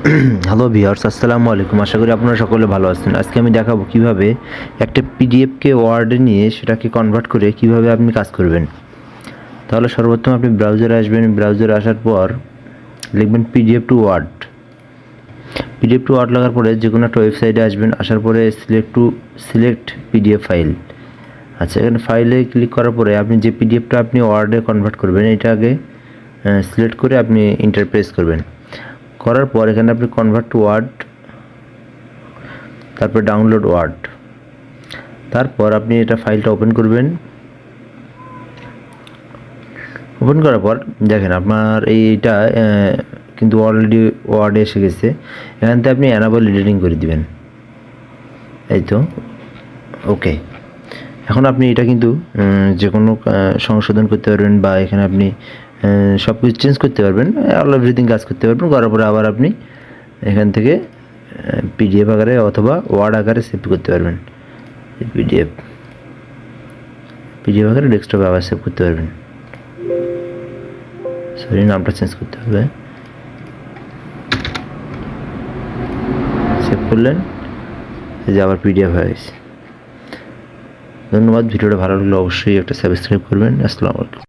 Hello viewers, আসসালামু আলাইকুম। আশা করি আপনারা সকলে ভালো আছেন। আজকে আমি দেখাবো কিভাবে একটা পিডিএফকে ওয়ার্ডে নিয়ে সেটাকে কনভার্ট করে কিভাবে আপনি কাজ করবেন। তাহলে সর্বপ্রথম আপনি ব্রাউজারে আসবেন। ব্রাউজারে আসার পর লিখবেন PDF to word. PDF to word লাগার পরে যে কোনো একটা ওয়েবসাইটে আসবেন। আসার পরে সিলেক্ট পিডিএফ ফাইল। আচ্ছা, এখানে ফাইলে ক্লিক করার পরে আপনি যে পিডিএফটা আপনি ওয়ার্ডে কনভার্ট করবেন এটা আগে সিলেক্ট করে আপনি এন্টার প্রেস করবেন। করার পর এখানে আপনি কনভার্ট টু ওয়ার্ড, তারপর ডাউনলোড ওয়ার্ড, তারপর আপনি এটা ফাইলটা ওপেন করবেন। ওপেন করার পর দেখেন আপনার এইটা কিন্তু অলরেডি ওয়ার্ডে এসে গেছে। এখান থেকে আপনি অ্যানাবল এডিটিং করে দিবেন। এই তো ওকে। এখন আপনি এটা কিন্তু যে কোনো সংশোধন করতে পারবেন বা এখানে আপনি সব কিছু চেঞ্জ করতে পারবেন, অল এভরিথিং কাজ করতে পারবেন। করার পরে আবার আপনি এখান থেকে পিডিএফ আকারে অথবা ওয়ার্ড আকারে সেভ করতে পারবেন। পিডিএফ আকারে ডেস্কটপে আবার সেভ করতে পারবেন। সরি, নামটা চেঞ্জ করতে হবে। সেভ করলেন, এই যে আবার পিডিএফ হয়ে গেছে। ধন্যবাদ। ভিডিওটা ভালো লাগলে অবশ্যই একটা সাবস্ক্রাইব করবেন। আসসালামু আলাইকুম।